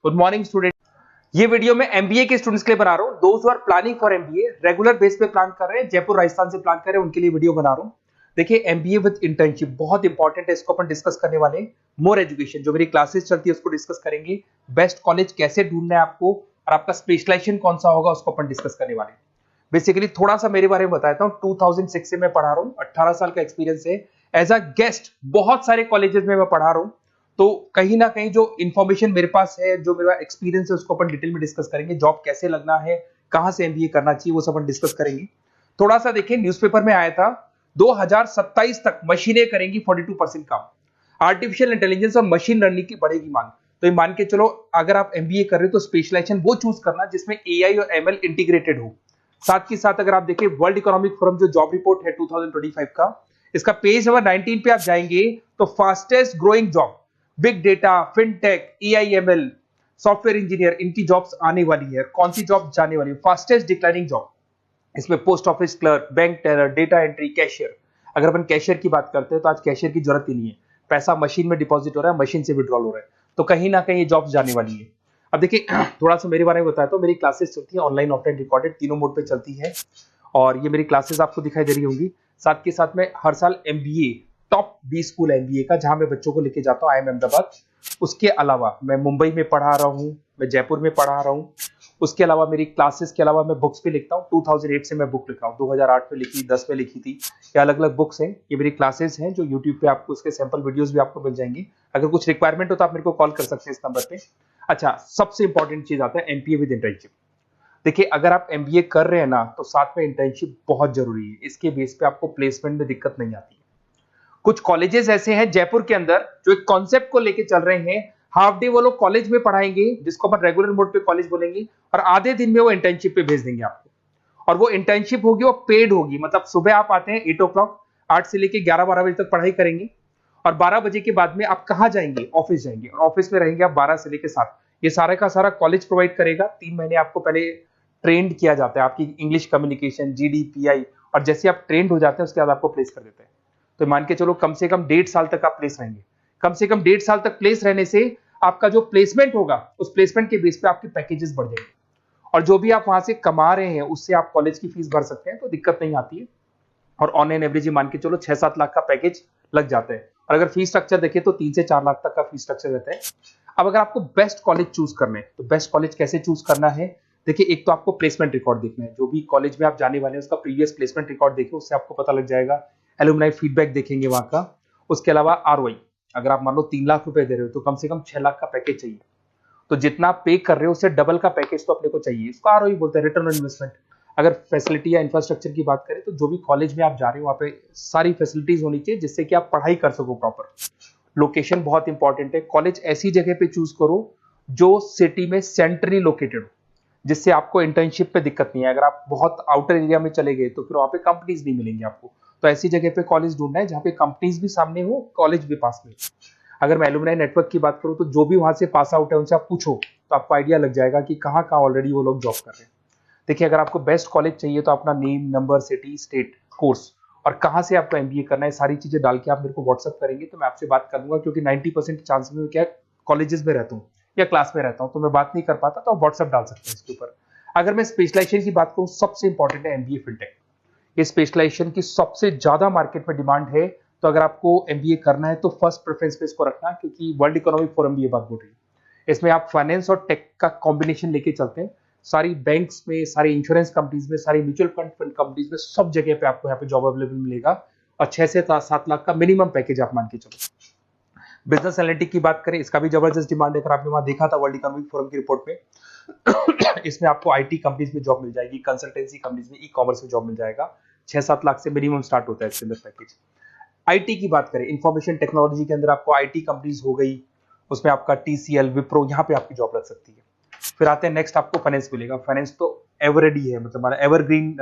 Good morning student. ये video मैं MBA के स्टूडेंट्स के लिए बना रहा हूँ। दोस्त who are planning for MBA, regular base पे प्लान कर रहे हैं, जयपुर राजस्थान से प्लान कर रहे हैं, उनके लिए वीडियो बना रहा हूँ। देखिए एमबीए विद इंटर्नशिप बहुत इंपॉर्टेंट है, इसको अपन डिस्कस करने वाले हैं। मोर एजुकेशन जो मेरी क्लासेस चलती है उसको डिस्कस करेंगे। बेस्ट कॉलेज कैसे ढूंढना है आपको और आपका स्पेशलाइजेशन कौन सा होगा उसको अपन डिस्कस करने वाले हैं। बेसिकली थोड़ा सा मेरे बारे में बताता हूँ। 2006 से मैं पढ़ा रहा हूँ, 18 साल का एक्सपीरियंस है। एज अ गेस्ट बहुत सारे कॉलेजेस में मैं पढ़ा रहा हूँ, तो कहीं ना कहीं जो इन्फॉर्मेशन मेरे पास है, जो मेरा एक्सपीरियंस है, उसको अपन डिटेल में डिस्कस करेंगे। जॉब कैसे लगना है, कहां से एमबीए करना चाहिए, वो सब अपन डिस्कस करेंगे। थोड़ा सा देखिए, न्यूज़पेपर में आया था 2027 तक मशीनें करेंगी 42% काम। आर्टिफिशियल इंटेलिजेंस और मशीन लर्निंग की बढ़ेगी मांग। तो ये मान के चलो, अगर आप एमबीए कर रहे हो तो स्पेशलाइजेशन वो चूज करना जिसमें एआई और एमएल इंटीग्रेटेड हो। साथ के साथ अगर आप देखिए वर्ल्ड इकोनॉमिक फोरम जो जॉब रिपोर्ट है 2025 का, इसका पेज नंबर 19 पे आप जाएंगे तो fastest growing job big data, fintech, AIML, software engineer, इनकी जॉब्स आने वाली है। कौन सी जॉब जाने वाली है? फास्टेस्ट डिक्लाइनिंग जॉब, इसमें post office clerk, bank teller, data entry, cashier. अगर अपन कैशियर की बात करते हैं तो आज कैशियर की जरूरत ही नहीं है, पैसा मशीन में डिपॉजिट हो रहा है, मशीन से विड्रॉल हो रहा है, तो कहीं ना कहीं ये जॉब्स जाने वाली है। अब देखिए थोड़ा सा मेरे बारे में बताया, तो मेरी क्लासेस चलती है ऑनलाइन ऑफलाइन रिकॉर्डेड, तीनों मोड पे चलती है और ये मेरी क्लासेस आपको दिखाई दे रही होंगी। साथ के साथ में हर साल एमबीए, टॉप 20 स्कूल एमबीए का जहां मैं बच्चों को लेके जाता हूँ, आईएम अहमदाबाद। उसके अलावा मैं मुंबई में पढ़ा रहा हूँ, मैं जयपुर में पढ़ा रहा हूँ। उसके अलावा मेरी क्लासेस के अलावा मैं बुक्स भी लिखता हूँ। 2008 से मैं बुक लिख रहा हूँ, 2008 में लिखी, 10 में लिखी थी। ये अलग अलग बुक्स हैं, ये मेरी क्लासेस हैं जो यूट्यूब पे आपको उसके सैंपल वीडियोस भी आपको मिल जाएंगे। अगर कुछ रिक्वायरमेंट हो तो आप मेरे को कॉल कर सकते हैं इस नंबर पे। अच्छा, सबसे इंपॉर्टेंट चीज आता है एमपीए विद इंटर्नशिप। देखिए अगर आप एमबीए कर रहे हैं ना, तो साथ में इंटर्नशिप बहुत जरूरी है। इसके बेस पे आपको प्लेसमेंट में दिक्कत नहीं आती है। कुछ कॉलेजेस ऐसे हैं जयपुर के अंदर जो एक कॉन्सेप्ट को लेके चल रहे हैं, हाफ डे वो लोग कॉलेज में पढ़ाएंगे जिसको अपन रेगुलर मोड पे कॉलेज बोलेंगे, और आधे दिन में वो इंटर्नशिप पे भेज देंगे आपको। और वो इंटर्नशिप होगी, वो पेड होगी। मतलब सुबह आप आते हैं 8 ओ क्लॉक, 8 से लेके 11-12 बजे तक पढ़ाई करेंगे और 12 बजे के बाद में आप कहाँ जाएंगे? ऑफिस जाएंगे, और ऑफिस में रहेंगे आप 12 से लेके 7। ये सारा का सारा कॉलेज प्रोवाइड करेगा। 3 महीने आपको पहले ट्रेंड किया जाता है, आपकी इंग्लिश कम्युनिकेशन, जीडीपीआई, और जैसे आप ट्रेंड हो जाते हैं उसके बाद आपको प्लेस कर देते हैं। तो मान के चलो कम से कम 1.5 साल तक आप प्लेस रहेंगे। कम से कम 1.5 साल तक प्लेस रहने से आपका जो प्लेसमेंट होगा, उस प्लेसमेंट के बेस पे आपके पैकेजेस बढ़ जाएंगे, और जो भी आप वहां से कमा रहे हैं उससे आप कॉलेज की फीस भर सकते हैं, तो दिक्कत नहीं आती है। और ऑन एन एवरेज मान के चलो 6-7 लाख का पैकेज लग जाता है। और अगर फीस स्ट्रक्चर देखें तो 3 से 4 लाख तक का फीस स्ट्रक्चर रहता है। अब अगर आपको बेस्ट कॉलेज चूज करना है, तो बेस्ट कॉलेज कैसे चूज करना है? देखिए एक तो आपको प्लेसमेंट रिकॉर्ड देखना है, जो भी कॉलेज में आप जाने वाले हैं उसका प्रीवियस प्लेसमेंट रिकॉर्ड देखिए, उससे आपको पता लग जाएगा। एलुमनाई फीडबैक देखेंगे वहां का। उसके अलावा आरओआई, अगर आप मान लो 3 लाख रुपए दे रहे हो तो कम से कम 6 लाख का पैकेज चाहिए। तो जितना आप पे कर रहे हो उससे डबल का पैकेज तो अपने को चाहिए। इसको आरओआई बोलते हैं, रिटर्न ऑन इन्वेस्टमेंट। अगर फैसिलिटी या इंफ्रास्ट्रक्चर की बात करें तो जो भी कॉलेज में आप जा रहे हो वहां पे सारी फैसिलिटीज होनी चाहिए जिससे कि आप पढ़ाई कर सको प्रॉपर। लोकेशन बहुत इंपॉर्टेंट है। कॉलेज ऐसी जगह पे चूज करो जो सिटी में सेंट्रली लोकेटेड हो, जिससे आपको इंटर्नशिप पे दिक्कत नहीं है। अगर आप बहुत आउटर एरिया में चले गए तो फिर वहां पे कंपनीज नहीं मिलेंगी आपको। तो ऐसी जगह पे कॉलेज ढूंढना है जहां पे कंपनीज भी सामने हो, कॉलेज भी पास में। अगर मैं एलुमनाई नेटवर्क की बात करूं तो जो भी वहां से पास आउट है उनसे आप पूछो तो आपको आइडिया लग जाएगा कि कहाँ कहाँ ऑलरेडी वो लोग जॉब कर रहे हैं। देखिए अगर आपको बेस्ट कॉलेज चाहिए तो अपना name, number, city, state, course और कहाँ से आपको एमबीए करना है, सारी चीजें डाल के आप मेरे को व्हाट्सअप करेंगे तो मैं आपसे बात कर लूंगा। क्योंकि 90% चांस में क्या कॉलेजेस में रहता हूँ या क्लास में रहता हूँ, तो मैं बात नहीं कर पाता, तो आप व्हाट्सअप डाल सकते हैं इसके ऊपर। अगर मैं स्पेशलाइजेशन की बात करूँ, सबसे इंपॉर्टेंट है एमबीए फिनटेक। ये स्पेशलाइजेशन की सबसे ज्यादा मार्केट में डिमांड है। तो अगर आपको एमबीए करना है तो फर्स्ट प्रेफरेंस पे इसको रखना, क्योंकि वर्ल्ड इकोनॉमिक फोरम भी ये बात बोल रही है। इसमें आप फाइनेंस और टेक का कॉम्बिनेशन लेके चलते हैं। सारी बैंक्स में, सारी इंश्योरेंस कंपनीज में, सारी म्यूचुअल फंड कंपनीज में, सब जगह पे आपको यहाँ पे जॉब अवेलेबल मिलेगा। और 6 से 7 लाख का मिनिमम पैकेज आप मान के चलो। बिजनेस एनालिटिक की बात करें, इसका भी जबरदस्त डिमांड है। अगर आपने वहां देखा था वर्ल्ड इकोनॉमिक फोरम की रिपोर्ट में इसमें आपको आईटी कंपनीज में जॉब मिल जाएगी, कंसल्टेंसी कंपनीज में, ई कॉमर्स में जॉब मिल जाएगा। 6-7 लाख से मिनिमम स्टार्ट होता है इसके अंदर पैकेज। आईटी की बात करें, इंफॉर्मेशन टेक्नोलॉजी के अंदर आपको आईटी कंपनीज हो गई, उसमें आपका टीसीएल, विप्रो, यहाँ पे आपकी जॉब लग सकती है। फिर आते हैं नेक्स्ट, आपको फाइनेंस मिलेगा। फाइनेंस तो एवररेडी है, मतलब हमारा एवरग्रीन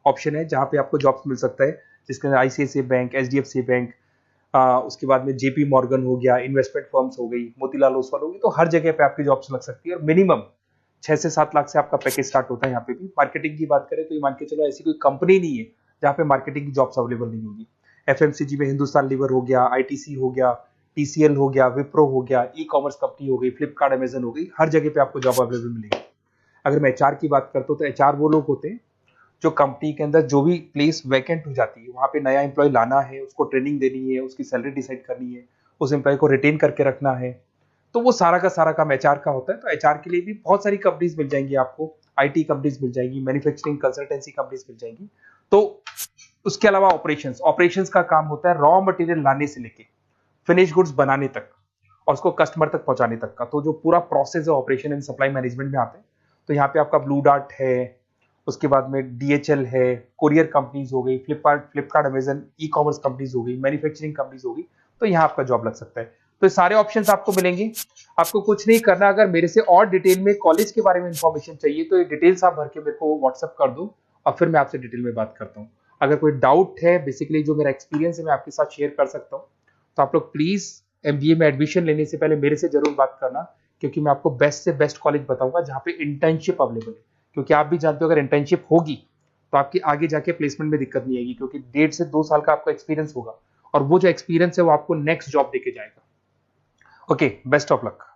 ऑप्शन है जहाँ पे आपको जॉब्स मिल सकता है, जिसके अंदर आईसीआईसीआई बैंक, एचडीएफसी बैंक, उसके बाद में जेपी मॉर्गन हो गया, इन्वेस्टमेंट फर्म्स हो गई, मोतीलाल ओसवाल होगी। तो हर जगह पे आपकी जॉब्स लग सकती है और मिनिमम 6 से 7 लाख से आपका पैकेज स्टार्ट होता है। यहाँ पे भी मार्केटिंग की बात करें तो ये मान के चलो ऐसी कोई कंपनी नहीं है जहाँ पे मार्केटिंग की जॉब्स अवेलेबल नहीं होगी। एफएमसीजी में हिंदुस्तान लीवर हो गया, आईटीसी हो गया, TCL हो गया, विप्रो हो गया, ई-कॉमर्स कंपनी हो गई, फ्लिपकार्ट, अमेजन हो गई, हर जगह पे आपको जॉब अवेलेबल मिलेगी। अगर मैं HR की बात करता हूँ तो HR वो लोग होते हैं जो कंपनी के अंदर जो भी प्लेस वैकेंट हो जाती है वहां पे नया एम्प्लॉय लाना है, उसको ट्रेनिंग देनी है, उसकी सैलरी डिसाइड करनी है, उस एम्प्लॉय को रिटेन करके रखना है, तो वो सारा का सारा काम HR का होता है। तो HR के लिए भी बहुत सारी कंपनीज मिल जाएंगी आपको, IT कंपनीज मिल जाएंगी, मैन्युफैक्चरिंग कंसल्टेंसी कंपनीज मिल जाएंगी। तो उसके अलावा ऑपरेशंस ऑपरेशंस का काम होता है रॉ मटेरियल लाने से लेके फिनिश गुड्स बनाने तक और उसको कस्टमर तक पहुंचाने तक का। तो जो पूरा प्रोसेस है ऑपरेशन एंड सप्लाई मैनेजमेंट में आते हैं। तो यहाँ पे आपका ब्लू डार्ट है, उसके बाद में DHL है, कोरियर कंपनीज हो गई, फ्लिपकार्ट अमेजन, ई-कॉमर्स कंपनीज हो गई, मैन्युफैक्चरिंग कंपनीज हो गई, तो यहाँ आपका जॉब लग सकता है। तो ये सारे ऑप्शंस आपको मिलेंगे। आपको कुछ नहीं करना, अगर मेरे से और डिटेल में कॉलेज के बारे में इंफॉर्मेशन चाहिए तो ये डिटेल्स आप भर के मेरे को व्हाट्सअप कर दो और फिर मैं आपसे डिटेल में बात करता हूँ। अगर कोई डाउट है, बेसिकली जो मेरा एक्सपीरियंस है मैं आपके साथ शेयर कर सकता हूँ, तो आप लोग प्लीज MBA में एडमिशन लेने से पहले मेरे से जरूर बात करना, क्योंकि मैं आपको बेस्ट से बेस्ट कॉलेज बताऊंगा जहाँ पे इंटर्नशिप अवेलेबल है। क्योंकि आप भी जानते हो अगर इंटर्नशिप होगी तो आपकी आगे जाके प्लेसमेंट में दिक्कत नहीं आएगी, क्योंकि 1.5 से 2 साल का आपका एक्सपीरियंस होगा और वो जो एक्सपीरियंस है वो आपको नेक्स्ट जॉब देके जाएगा। Okay, best of luck.